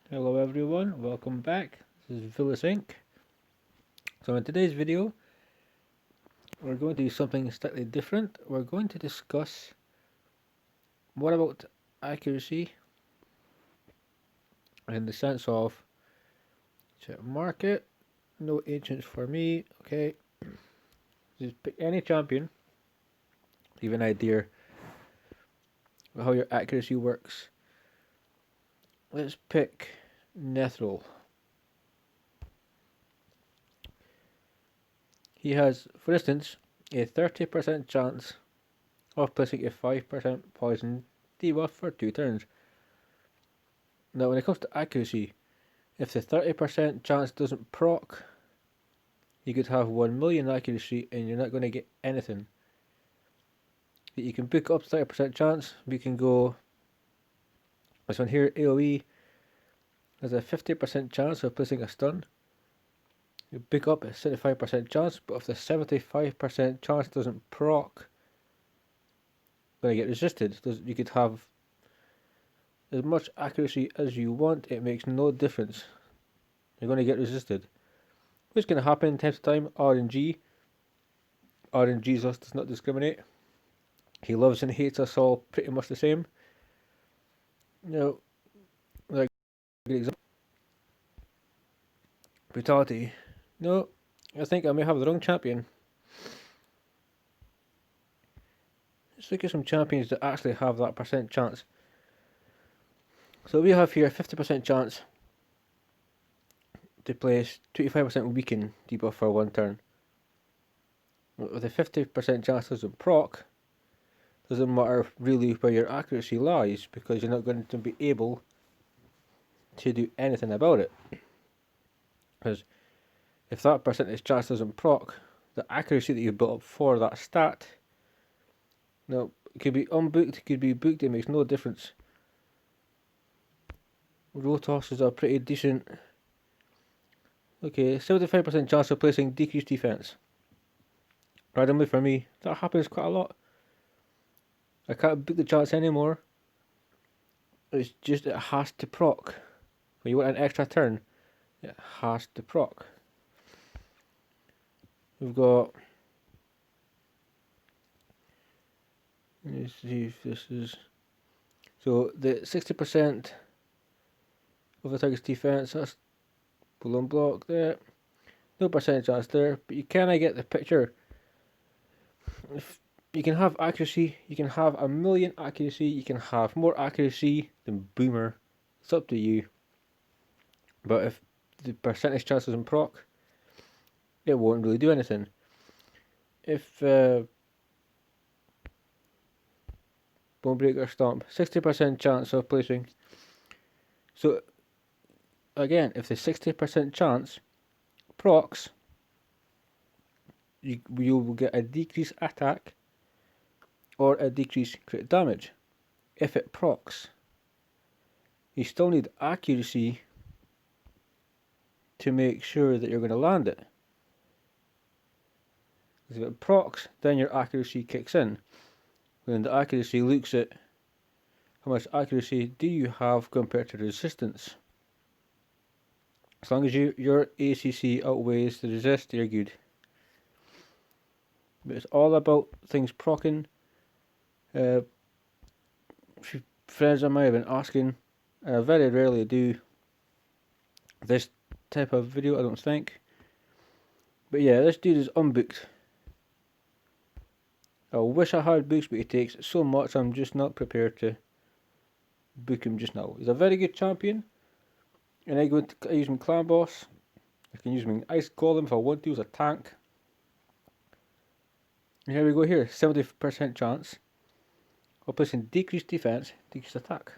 Hello everyone, welcome back. This is Vilisink. So in today's video, we're going to do something slightly different. We're going to discuss what about accuracy in the sense of market, no ancients for me, okay. Just pick any champion, give an idea of how your accuracy works. Let's pick Nethril. He has, for instance, a 30% chance of placing a 5% poison debuff for 2 turns. Now when it comes to accuracy, if the 30% chance doesn't proc, you could have 1 million accuracy and you're not going to get anything. You can pick up 30% chance, we can go, this one here, AoE, has a 50% chance of placing a stun. You pick up a 75% chance, but if the 75% chance doesn't proc, you're going to get resisted. You could have as much accuracy as you want, it makes no difference. You're going to get resisted. What's going to happen time to time? RNG. RNG does not discriminate. He loves and hates us all pretty much the same. You know, like a good example. Brutality. No, I think I may have the wrong champion. Let's look at some champions that actually have that percent chance. So we have here 50% chance to place 25% weaken debuff for 1 turn. With a 50% chance doesn't proc, doesn't matter really where your accuracy lies because you're not going to be able to do anything about it. Because if that percentage chance doesn't proc, the accuracy that you built up for that stat, now it could be unbooked, it could be booked, it makes no difference. Rotos is a pretty decent. Okay, 75% chance of placing decreased defense. Randomly for me, that happens quite a lot. I can't book the chance anymore. It's just it has to proc. When you want an extra turn, it has to proc. We've got. Let's see if this is. So the 60% of the target's defense, that's balloon block there. No percentage chance there, but you kinda get the picture. If you can have accuracy, you can have 1 million accuracy, you can have more accuracy than Boomer. It's up to you. But if the percentage chance doesn't proc, it won't really do anything. If Bonebreaker Stomp, 60% chance of placing. So again, if the 60% chance procs, you will get a decreased attack or a decreased crit damage. If it procs, you still need accuracy to make sure that you're going to land it. If it procs, then your accuracy kicks in. When the accuracy looks at how much accuracy do you have compared to resistance. As long as your ACC outweighs the resist, you're good. But it's all about things proccing. Friends of mine have been asking, and I very rarely do this type of video, I don't think. But yeah, this dude is unbooked. I wish I had books, but he takes so much I'm just not prepared to book him just now. He's a very good champion, and I use him clan boss. I can use him in ice golem if I want to as a tank. And here we go here, 70% chance of placing decreased defense, decreased attack.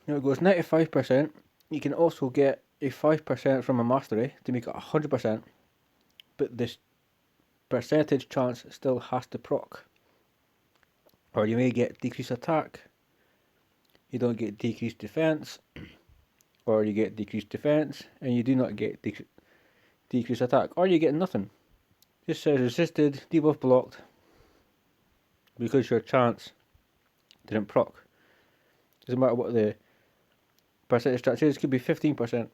Now it goes 95%. You can also get a 5% from a mastery to make it 100%, but this percentage chance still has to proc. Or you may get decreased attack, you don't get decreased defense, or you get decreased defense and you do not get decreased attack, or you get nothing. Just says resisted, debuff blocked, because your chance didn't proc. Doesn't matter what the percentage chance is. It could be 15%. There's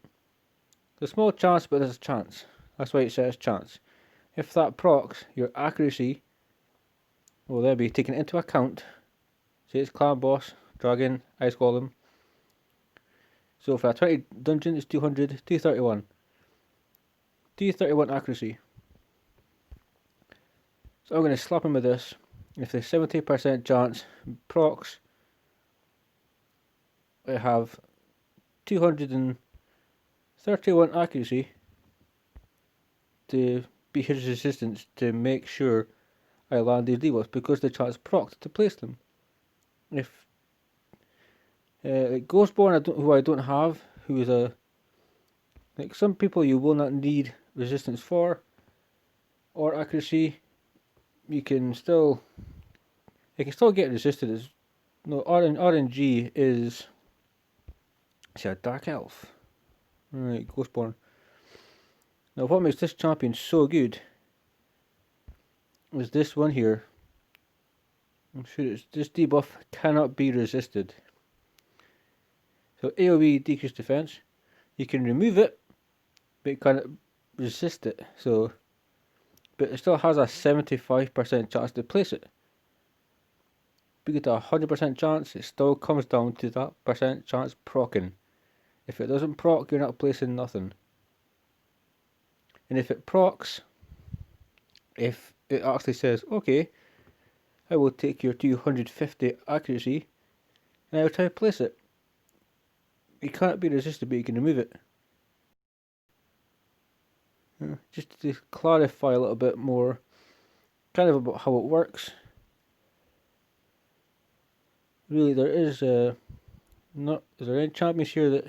a small chance, but there's a chance. That's why it says chance. If that procs, your accuracy will then be taken into account. Say it's clan boss, dragon, ice golem. So for a 20 dungeon, it's 200, 231. 231 accuracy. So I'm going to slap him with this. If there's 70% chance procs, I have 231 accuracy to be his resistance to make sure I land these debuffs because the chance procs to place them. If like Ghostborn, who I don't have, who is a like some people you will not need resistance for or accuracy, you can still get resisted. As no RNG is a dark elf. Right, Ghostborn. Now what makes this champion so good is this one here. I'm sure this debuff cannot be resisted. So AoE decreased defense. You can remove it, but you can't resist it. So, but it still has a 75% chance to place it. If you get a 100% chance, it still comes down to that percent chance proccing. If it doesn't proc, you're not placing nothing. And if it procs, if it actually says, okay, I will take your 250 accuracy and I will try to place it. It can't be resisted, but you can remove it. Just to clarify a little bit more, kind of about how it works. Really, there is is there any champions here that,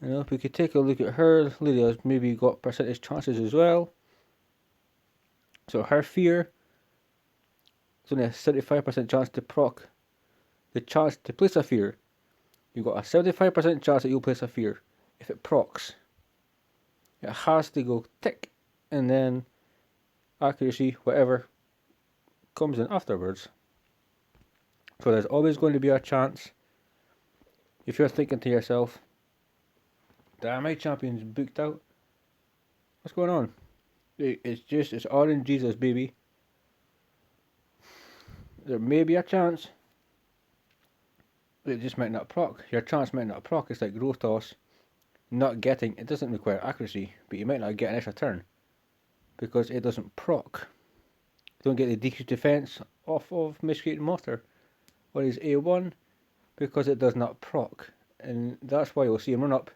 you know, if we could take a look at her, Lydia's maybe got percentage chances as well. So her fear, it's only a 75% chance to proc the chance to place a fear. You've got a 75% chance that you'll place a fear. If it procs, it has to go tick, and then accuracy, whatever, comes in afterwards. So there's always going to be a chance. If you're thinking to yourself, damn, my champion's booked out. What's going on? It's RNG's, baby. There may be a chance. It just might not proc. Your chance might not proc. It's like Rotos not getting, it doesn't require accuracy, but you might not get an extra turn because it doesn't proc. You don't get the decreased defense off of Miscreating Monster or his A1 because it does not proc. And that's why you'll see him run up,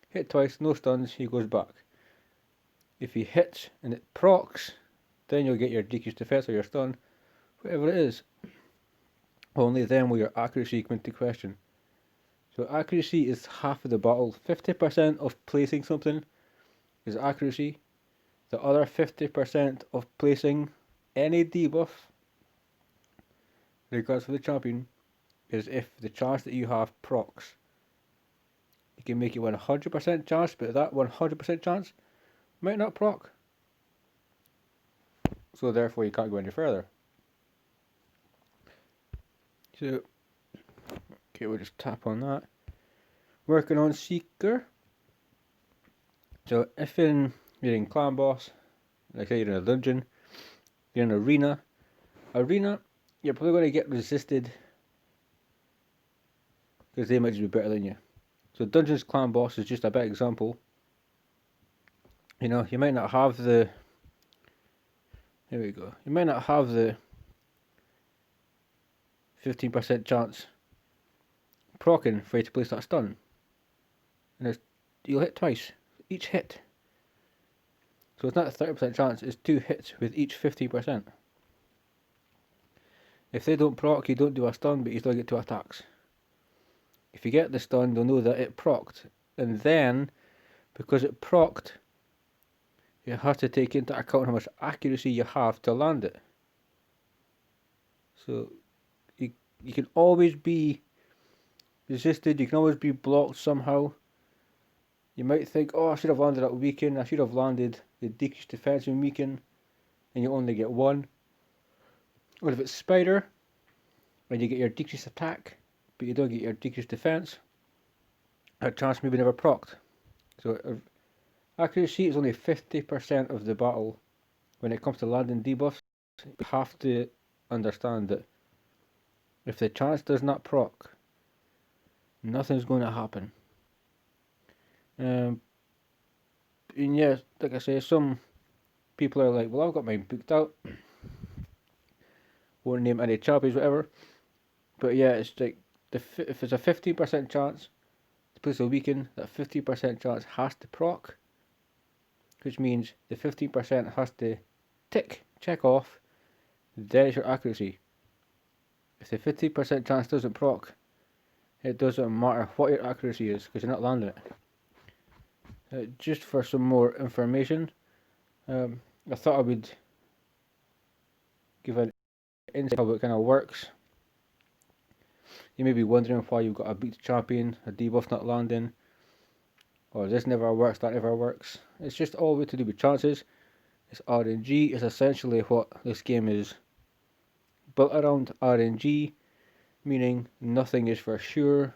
hit twice, no stuns, he goes back. If he hits and it procs, then you'll get your decreased defense or your stun, whatever it is. Only then will your accuracy come into question. So accuracy is half of the battle. 50% of placing something is accuracy. The other 50% of placing any debuff, regardless of the champion, is if the chance that you have procs. You can make it 100% chance, but that 100% chance might not proc. So therefore you can't go any further. So, okay, we'll just tap on that. Working on Seeker. So if you're in Clan Boss, like say you're in a dungeon, you're in Arena. Arena, you're probably going to get resisted because they might just be better than you. So Dungeons Clan Boss is just a bad example. You know, you might not have the, there we go, you might not have the 15% chance proccing for you to place that stun. And you'll hit twice, each hit. So it's not a 30% chance, it's 2 hits with each 50%. If they don't proc, you don't do a stun, but you still get 2 attacks. If you get the stun, they'll know that it procced. And then, because it procced, you have to take into account how much accuracy you have to land it. So you can always be resisted, you can always be blocked somehow. You might think, oh, I should have landed that weaken, I should have landed the decreased defense and weaken, and you only get 1. Or if it's Spider, and you get your decreased attack, but you don't get your decreased defense, a chance maybe never procced. So accuracy is only 50% of the battle when it comes to landing debuffs. You have to understand that if the chance does not proc, nothing's going to happen. And yeah, like I say, some people are like, well, I've got mine booked out. Won't name any champions, whatever. But yeah, it's like if it's a 15% chance to place a weaken, that 50% chance has to proc, which means the 15% has to check off, then it's your accuracy. If the 50% chance doesn't proc, it doesn't matter what your accuracy is because you're not landing it. Just for some more information, I thought I would give an insight how it kind of works. You may be wondering why you've got a beat champion, a debuff not landing, or this never works, that never works. It's just all to do with chances. It's RNG is essentially what this game is built around. RNG, meaning nothing is for sure.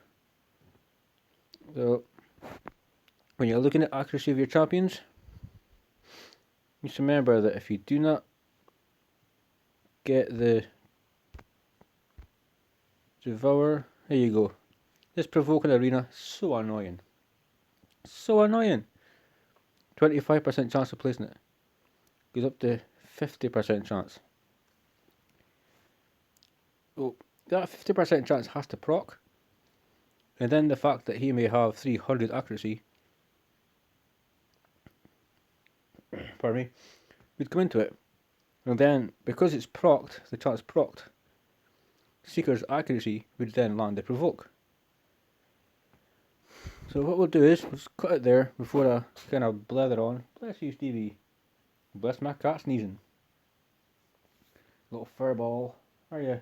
So when you're looking at accuracy of your champions, you should remember that if you do not get the Devour, there you go. This provoking arena, so annoying. So annoying. 25% chance of placing it. Goes up to 50% chance. Well, that 50% chance has to proc. And then the fact that he may have 300 accuracy, pardon me, we'd come into it. And then, because it's procced, the chance procced, Seeker's accuracy would then land the provoke. So what we'll do is, we'll just cut it there before I kind of blather on. Bless you, Stevie. Bless my cat sneezing. Little furball. Are you?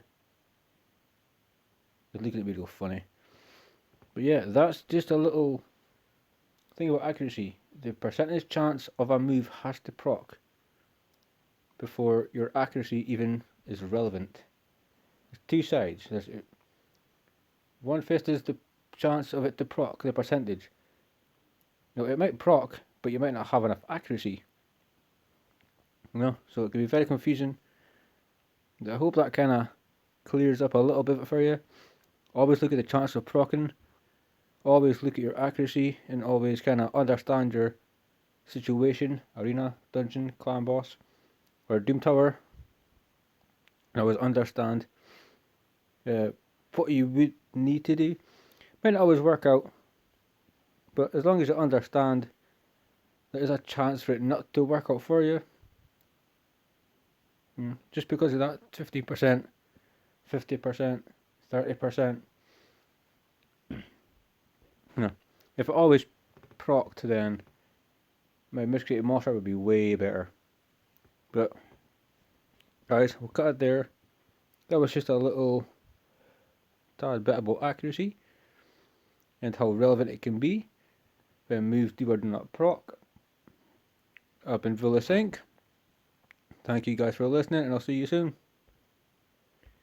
You're looking at me real funny. But yeah, that's just a little thing about accuracy. The percentage chance of a move has to proc before your accuracy even is relevant. There's two sides. There's one first is the chance of it to proc, the percentage. Now it might proc, but you might not have enough accuracy. So it can be very confusing. I hope that kind of clears up a little bit for you. Always look at the chance of proccing. Always look at your accuracy and always kind of understand your situation, arena, dungeon, clan boss, or doom tower. And always understand what you would need to do. Might not always work out, but as long as you understand there is a chance for it not to work out for you. Just because of that 50%, 50%, 30%. If it always procced, then my miscreated monster would be way better. But guys, we'll cut it there. That was just a little tad bit about accuracy and how relevant it can be when moves do or do not proc. I've been Vilisink. Thank you guys for listening, and I'll see you soon.